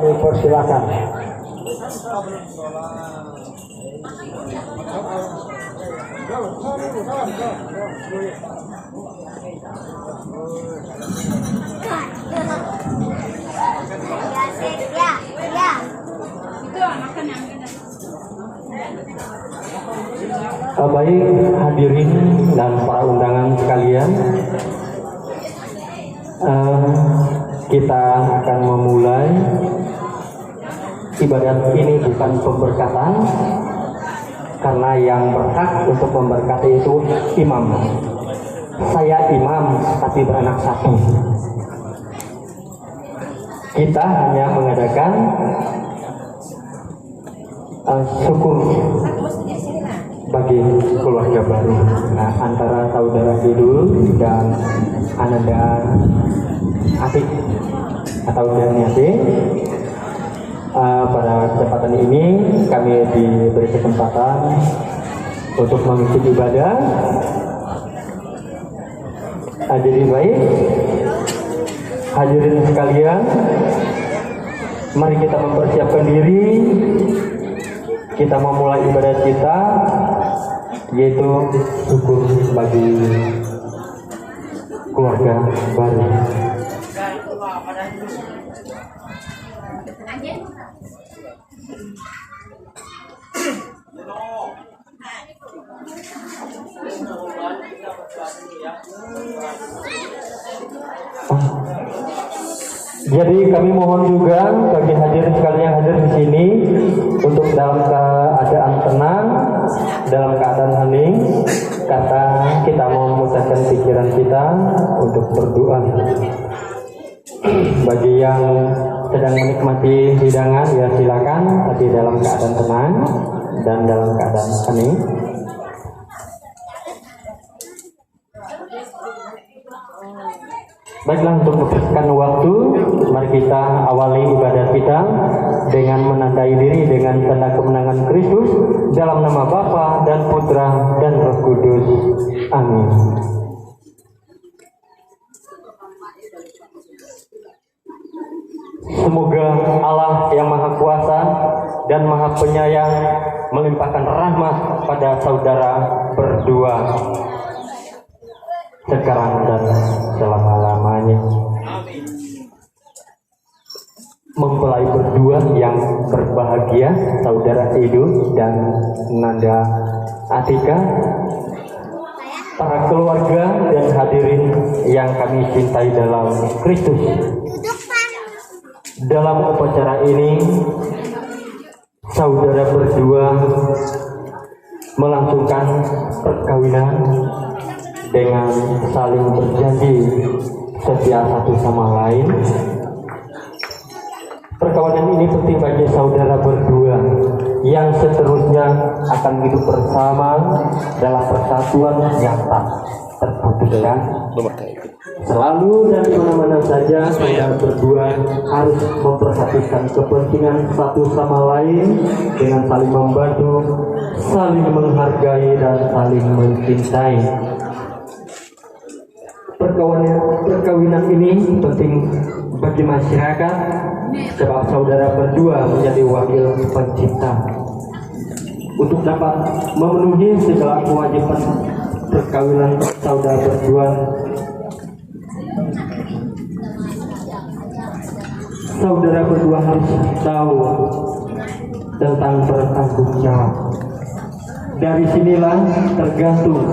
Persilakan. Baik hadirin dan para undangan sekalian, kita akan memulai ibadat ini bukan pemberkatan, karena yang berhak untuk memberkati itu imam. Saya imam tapi beranak satu. Kita hanya mengadakan syukur bagi keluarga baru. Nah, antara saudara Idul dan Ananda Atik atau Daniati. Pada kesempatan ini kami diberi kesempatan untuk mengikuti ibadah. Hadirin baik, hadirin sekalian, mari kita mempersiapkan diri. Kita memulai ibadah kita, yaitu syukur bagi keluarga baru. Jadi kami mohon juga bagi hadirin sekalian yang hadir di sini untuk dalam keadaan tenang, dalam keadaan hening, kata kita mau memusatkan pikiran kita untuk berdoa. Bagi yang sedang menikmati hidangan ya silakan, tapi dalam keadaan tenang dan dalam keadaan hening. Baiklah, untuk mempersingkat waktu, mari kita awali ibadah kita dengan menandai diri dengan tanda kemenangan Kristus dalam nama Bapa dan Putra dan Roh Kudus. Amin. Semoga Allah yang Maha Kuasa dan Maha Penyayang melimpahkan rahmat pada saudara berdua sekarang dan selama-lamanya. Mempelai berdua yang berbahagia, saudara Edo dan Nanda Atika, para keluarga dan hadirin yang kami cintai dalam Kristus. Dalam upacara ini, saudara berdua melangsungkan perkawinan dengan saling berjanji setia satu sama lain. Perkawinan ini penting bagi saudara berdua yang seterusnya akan hidup bersama dalam persatuan yang tak terputuskan. Selalu dan dimana-mana saja saudara berdua harus memperhatikan kepentingan satu sama lain dengan saling membantu, saling menghargai dan saling mencintai. Perkawinan ini penting bagi masyarakat sebab saudara berdua menjadi wakil pencipta untuk dapat memenuhi segala kewajiban perkawinan saudara berdua. Saudara berdua harus tahu tentang bertanggung jawab. Dari sinilah tergantung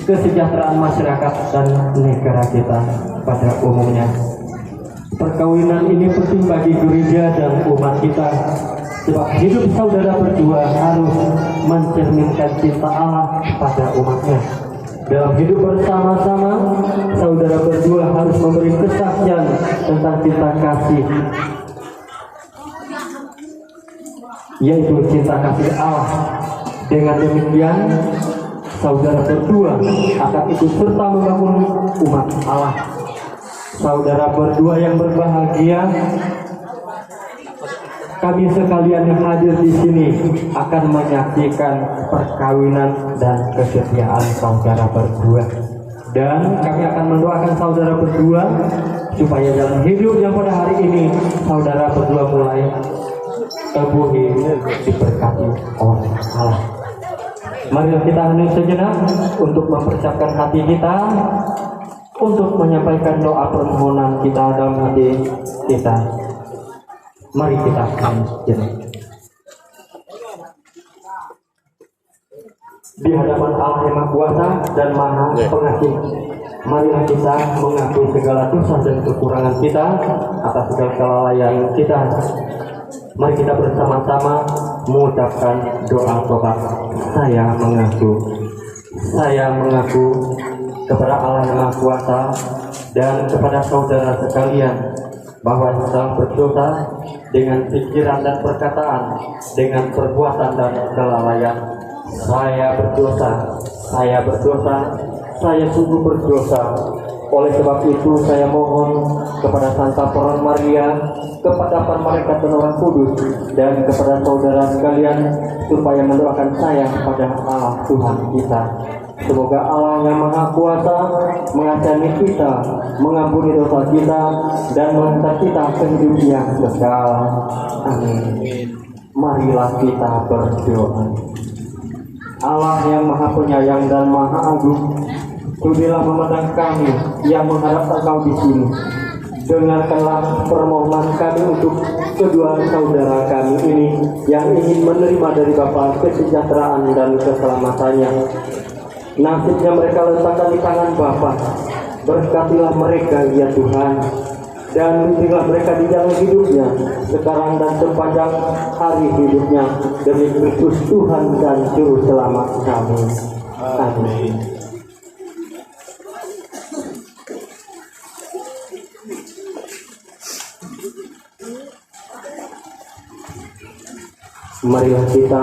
kesejahteraan masyarakat dan negara kita pada umumnya. Perkawinan ini penting bagi gereja dan umat kita, sebab hidup saudara berdua harus mencerminkan cinta Allah pada umatnya. Dalam hidup bersama-sama, saudara berdua harus memberi kesaksian tentang cinta kasih, yaitu cinta kasih Allah. Dengan demikian, saudara berdua akan ikut serta membangun umat Allah. Saudara berdua yang berbahagia, kami sekalian yang hadir di sini akan menyaksikan perkawinan dan kesetiaan saudara berdua. Dan kami akan mendoakan saudara berdua supaya dalam hidup yang pada hari ini saudara berdua mulai tebuhi diberkati oleh Allah. Marilah kita hening sejenak untuk mempersiapkan hati kita untuk menyampaikan doa permohonan kita dalam hati kita. Mari kita hening sejenak di hadapan Allah yang Maha Kuasa dan Maha Pengasih. Marilah kita mengakui segala dosa dan kekurangan kita atas segala kelalaian kita. Mari kita bersama-sama mengucapkan doa tobat. Saya mengaku kepada Allah yang Maha Kuasa dan kepada saudara sekalian bahwa telah berdosa dengan pikiran dan perkataan, dengan perbuatan dan kelalaian. Saya berdosa, saya sungguh berdosa. Oleh sebab itu saya mohon kepada Santa Peron Maria, kepada para malaikat dan orang kudus, dan kepada saudara sekalian supaya mendoakan saya kepada Allah Tuhan kita. Semoga Allah yang Maha Kuasa mengasihani kita, mengampuni dosa kita, dan menghantar kita ke hidup yang kekal. Amin. Marilah kita berdoa. Allah yang Maha Penyayang dan Maha Agung, sudilah memandang kami yang menghadap Engkau di sini. Dengarkanlah permohonan kami untuk kedua saudara kami ini yang ingin menerima dari Bapa kesejahteraan dan keselamatannya. Nasibnya mereka letakkan di tangan Bapa. Berkatilah mereka ya Tuhan, dan bimbinglah mereka di jalan hidupnya sekarang dan sepanjang hari hidupnya, demi Kristus Tuhan dan Juru Selamat kami. Amin. Marilah kita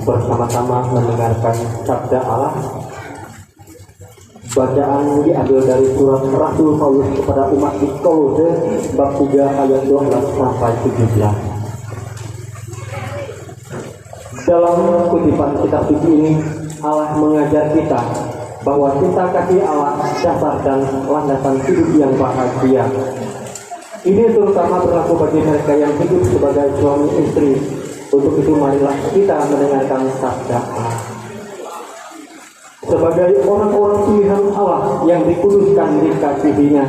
bersama-sama mendengarkan sabda Allah. Bacaan diambil dari surat Rasul Paulus kepada umat di Kolose bab 3 ayat 12 sampai 17. Dalam kutipan kitab suci ini, Allah mengajar kita bahwa cinta kasih Allah dasar dan landasan hidup yang bahagia. Ini terutama berlaku bagi mereka yang hidup sebagai suami istri. Untuk itu marilah kita mendengarkan sabda Allah. Sebagai orang-orang pilihan Allah yang dikuduskan dikasihinya,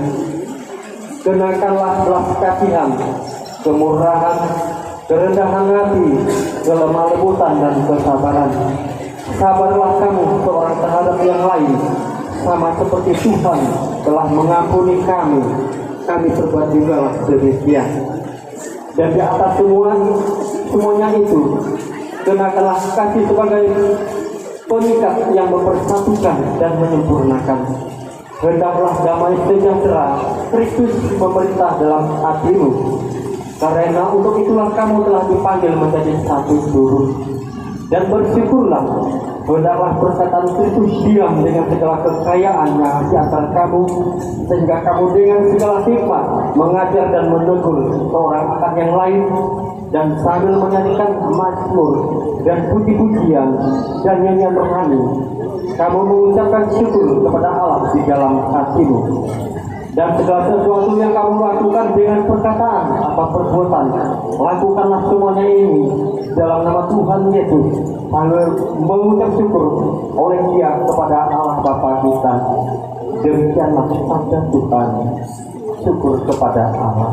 kenakanlah belas kasihan, kemurahan, kerendahan hati, kelemah lembutan dan kesabaran. Sabarlah kamu seorang terhadap yang lain, sama seperti Tuhan telah mengampuni kami perbuat juga demikian. Dan di atas semuanya itu, kenakanlah kasih sebagai pengikat yang mempersatukan dan menyempurnakan. Hendaklah damai sejahtera Kristus memerintah dalam hatimu, karena untuk itulah kamu telah dipanggil menjadi satu tubuh. Dan bersyukurlah, hendaklah persatuan Kristus diam dengan segala kekayaannya di antara kamu, sehingga kamu dengan segala hikmat mengajar dan menegur seorang akan yang lain, dan sambil menyanyikan mazmur dan puji-pujian dan nyanyian rohani, kamu mengucapkan syukur kepada Allah di dalam hatimu. Dan segala sesuatu yang kamu lakukan dengan perkataan atau perbuatan, lakukanlah semuanya ini dalam nama Tuhan Yesus, sambil mengucap syukur oleh Dia kepada Allah Bapa kita. Demikianlah sabda Tuhan. Syukur kepada Allah.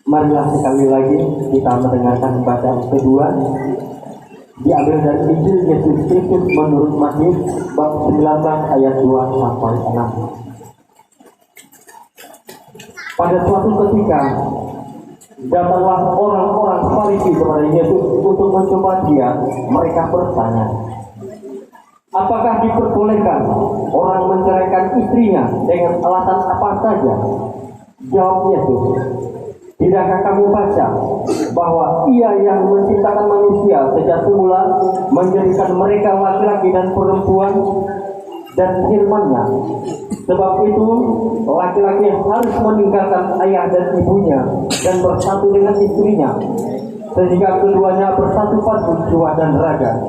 Marilah sekali lagi kita mendengarkan bacaan kedua, diambil dari Injil Yesus Kristus menurut Matius bab 19 ayat 2 sampai 6. Pada suatu ketika datanglah orang-orang Farisi kepada Yesus untuk mencoba Dia. Mereka bertanya, apakah diperbolehkan orang menceraikan istrinya dengan alasan apa saja? Jawab Yesus, tidakkah kamu baca bahwa Ia yang menciptakan manusia sejak semula menjadikan mereka laki-laki dan perempuan, dan firman-Nya, sebab itu laki-laki harus meninggalkan ayah dan ibunya dan bersatu dengan istrinya, sehingga keduanya bersatu padu jiwa dan raga.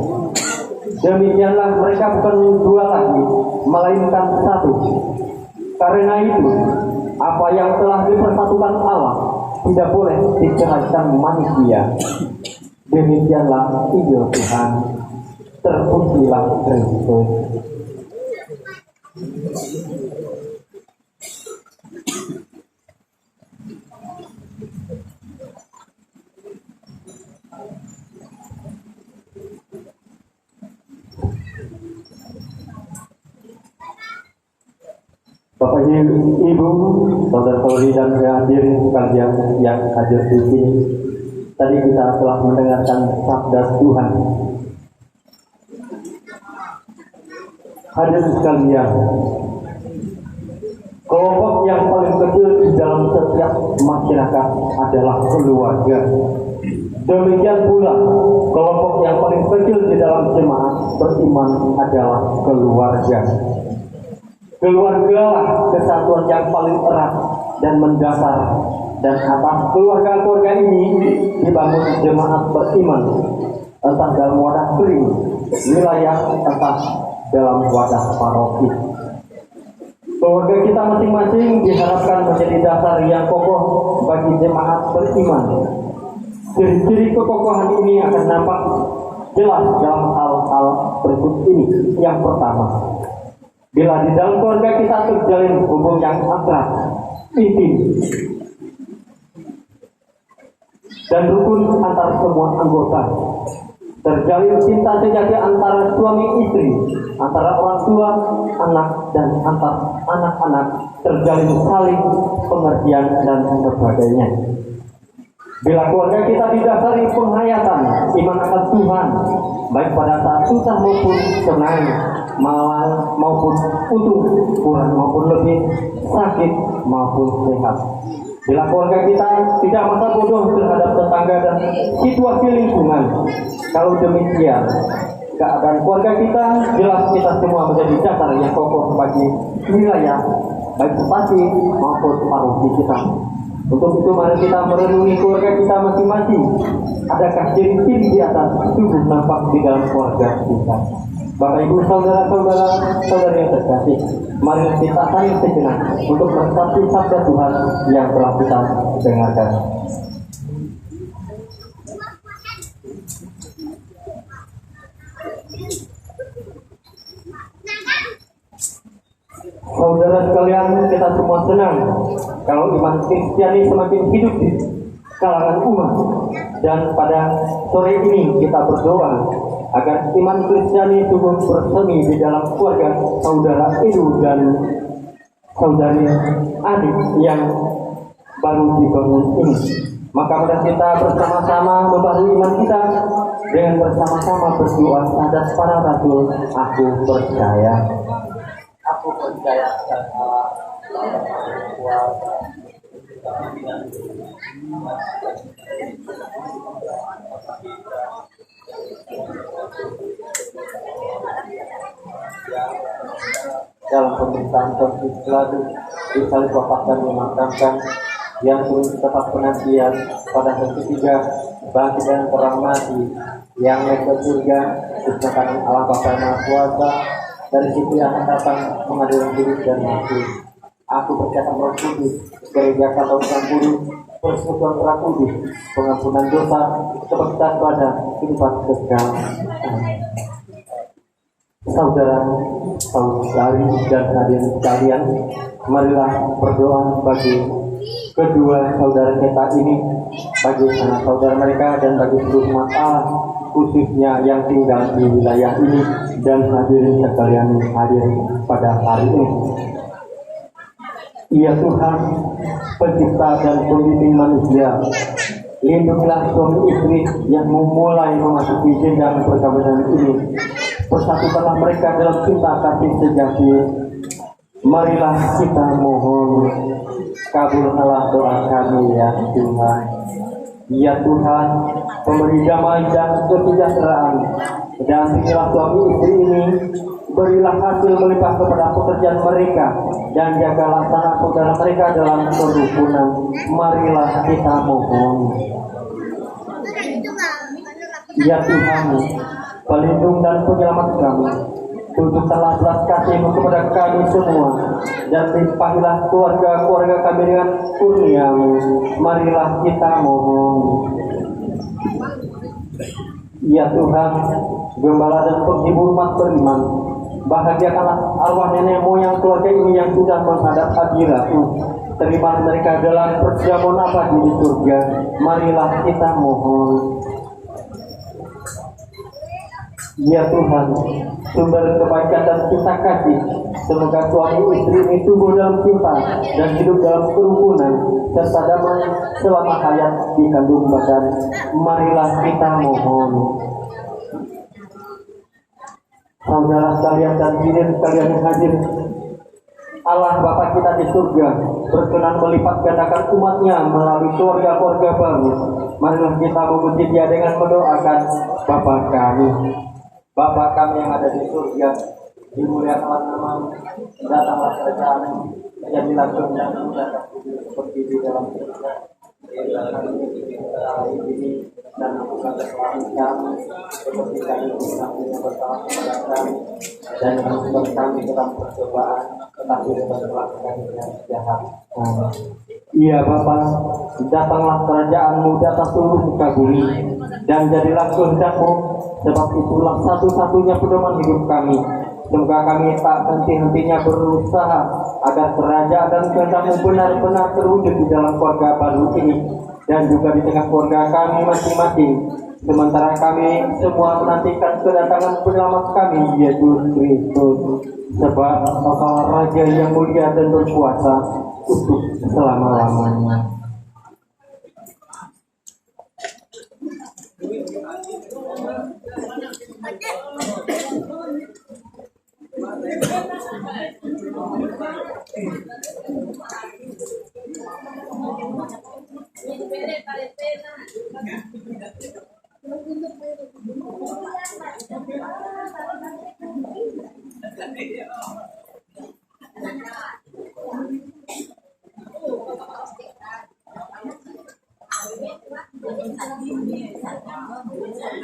Demikianlah mereka bukan dua lagi, melainkan satu. Karena itu, apa yang telah dipersatukan Allah tidak boleh diceraikan manusia. Demikianlah Injil Tuhan. Terpujilah Kristus. Bapak Ibu, saudara-saudari dan hadirin sekalian yang hadir di sini, tadi kita telah mendengarkan sabda Tuhan. Hadirin sekalian, kelompok yang paling kecil di dalam setiap masyarakat adalah keluarga. Demikian pula, kelompok yang paling kecil di dalam jemaat beriman adalah keluarga. Keluargalah kesatuan yang paling erat dan mendasar, dan atas keluarga-keluarga ini dibangun jemaat beriman, entah dalam wadah kering, wilayah, entah dalam wadah paroki. Keluarga kita masing-masing diharapkan menjadi dasar yang kokoh bagi jemaat beriman. Ciri-ciri kekokohan ini akan nampak jelas dalam hal-hal berikut ini. Yang pertama, bila di dalam keluarga kita terjalin hubungan yang akrab, intim, dan rukun antar semua anggota, terjalin cinta sejati antara suami istri, antara orang tua, anak, dan antar anak-anak, terjalin saling pengertian dan sebagainya. Bila keluarga kita didasari penghayatan iman akan Tuhan, baik pada saat susah maupun senang, malang maupun untung, kurang maupun lebih, sakit maupun sehat. Bila keluarga kita tidak masa bodoh terhadap tetangga dan situasi lingkungan, kalau demikian, keadaan keluarga kita jelas kita semua menjadi dasar yang kokoh bagi wilayah, baik stasi maupun paroki kita. Untuk itu mari kita merenungi keluarga kita masing-masing. Adakah ciri-ciri di atas tubuh nampak di dalam keluarga kita? Bapak Ibu, saudara-saudari yang terkasih, mari kita saling sejenak untuk meresapi sabda Tuhan yang telah kita dengarkan. Saudara sekalian, kita semua senang kalau iman Kristiani semakin hidup di kalangan umat. Dan pada sore ini kita berdoa agar iman Kristiani tumbuh bersemi di dalam keluarga saudara Edu dan saudari Adik yang baru dibangun ini. Maka mari kita bersama-sama membangun iman kita dengan bersama-sama berdoa atas para rasul. Aku percaya. Aku percaya akan Allah, kuasa, dalam pemerintahan konflik selalu disalib wafatkan dimakamkan, yang turun tetap penantian pada hari ketiga bangkit dan terang mati, yang naik ke surga disatakan Allah Bapa yang Maha Kuasa. Dari situ akan datang mengadili hidup dan mati. Aku percaya Roh Kudus, gereja Katolik yang kudus, persekutuan Roh Kudus, pengampunan dosa, kebangkitan badan, kehidupan kekal. Saudara-saudari dan hadirin sekalian, marilah berdoa bagi kedua saudara kita ini, bagi anak saudara mereka dan bagi seluruh umat Allah, khususnya yang tinggal di wilayah ini dan hadirin sekalian hadir pada hari ini. Ya Tuhan, pencipta dan pembimbing manusia, lindungilah suami istri yang memulai memasuki jenjang perkawinan ini. Persatukanlah mereka dalam cinta kasih sejati. Marilah kita mohon, kabulkanlah doa kami ya Tuhan. Ya Tuhan, pemberi damai dan kesejahteraan, dan berilah suami istri ini, berilah hasil melimpah kepada pekerjaan mereka, dan jagalah sanak saudara mereka dalam kerukunan. Marilah kita mohon. Ya Tuhan, pelindung dan penyelamat kami, Tunjukkanlah belas kasih-Mu kepada kami semua, dan limpahilah keluarga-keluarga kami dengan kurnia-Mu. Marilah kita mohon. Ya Tuhan, gembala dan penghibur umat beriman, bahagiakanlah arwah nenek moyang keluarga ini yang sudah menghadap akhirat-Mu. Terima mereka dalam perjamuan abadi di surga. Marilah kita mohon. Ya Tuhan, sumber kebaikan dan cinta kasih, semoga suami istri ini tumbuh dalam cinta dan hidup dalam kerukunan serta damai selama hayat di kandung badan. Marilah kita mohon. Saudara sekalian dan hadirin sekalian yang hadir, Allah Bapa kita di surga berkenan melipat gandakan umatnya melalui keluarga-keluarga baru. Marilah kita memuji Dia dengan mendoakan Bapa kami. Bapa kami yang ada di surga, dimuliakanlah nama-Mu, datanglah kerajaan-Mu, jadilah kehendak-Mu seperti di dalam surga. Berilah kami hari ini dan ampunkan kesalahan kami, seperti kami mengampuni yang bersalah kepada kami, dan jangan membuat kami dalam percobaan, tetapi bebaskanlah kami dari jahat. Iya Bapa, datanglah kerajaan-Mu di atas seluruh muka bumi, dan jadilah kehendak-Mu, sebab itulah satu-satunya pedoman hidup kami. Semoga kami tak henti-hentinya berusaha agar kerajaan dan kehendak-Mu benar-benar terwujud di dalam keluarga baru ini, dan juga di tengah keluarga kami masing-masing. Sementara kami semua menantikan kedatangan penyelamat kami, Yesus Kristus. Sebab Engkau Raja yang mulia dan berkuasa untuk selama-lamanya.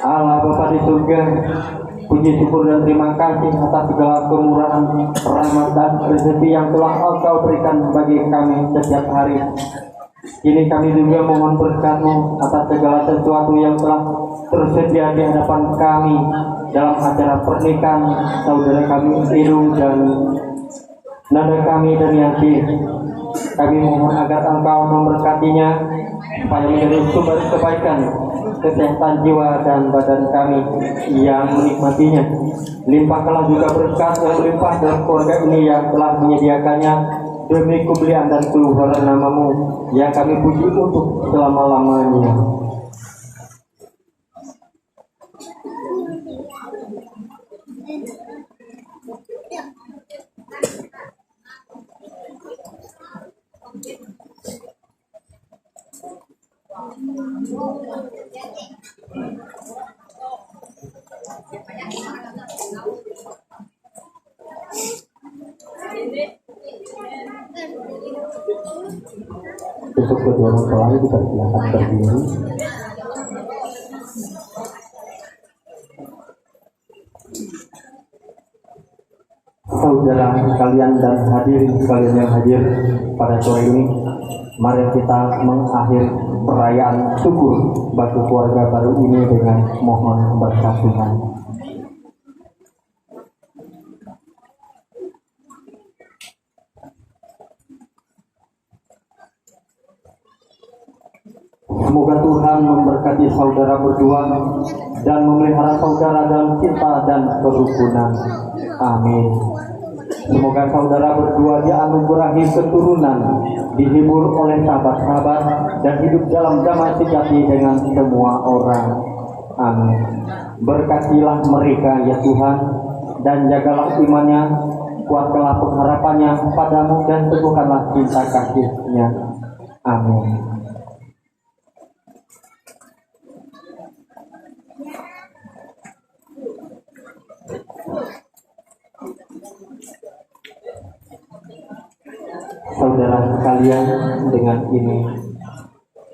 Allah Bapa di surga, puji syukur dan terima kasih atas segala kemurahan, rahmat dan rezeki yang telah Engkau berikan bagi kami setiap hari. Kini kami juga mohon berkat-Mu atas segala sesuatu yang telah tersedia di hadapan kami dalam acara pernikahan saudara kami Iru dan nada kami dan Yati. Kami mohon agar Engkau memberkatinya supaya menjadi sumber kebaikan, kesehatan jiwa dan badan kami yang menikmatinya. Limpahkanlah juga berkat yang melimpah dalam keluarga ini yang telah menyediakannya demi kemuliaan dan keluhuran nama-Mu yang kami puji untuk selama-lamanya. Untuk kedua mempelai dipersilakan berdiri. Saudara sekalian dan hadirin sekalian yang hadir pada sore ini, mari kita mengakhiri perayaan syukur bagi keluarga baru ini dengan mohon berkat Tuhan. Semoga Tuhan memberkati saudara berdua dan memelihara saudara dalam cinta dan kerukunan. Amin. Semoga saudara berdua dianugerahi keturunan, dihibur oleh sahabat-sahabat, dan hidup dalam damai sejati dengan semua orang. Amin. Berkatilah mereka ya Tuhan, dan jagalah imannya, kuatkanlah pengharapannya padamu, dan teguhkanlah cinta kasih-Nya. Amin. Saudara sekalian, dengan ini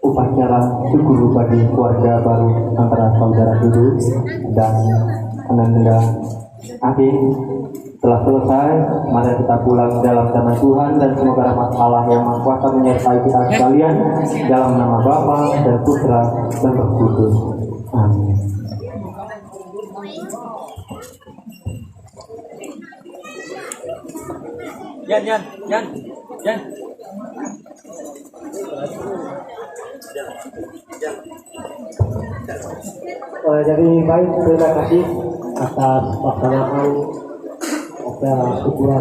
upacara syukur bagi keluarga baru antara saudara Hidu dan Ananda Adi Setelah selesai, mari kita pulang dalam nama Tuhan, dan semoga rahmat Allah yang Maha Kuasa menyertai kita sekalian dalam nama Bapa dan Putra dan Roh Kudus. Amin. Yan. Jadi baik, terima kasih atas pelaksanaan acara syukuran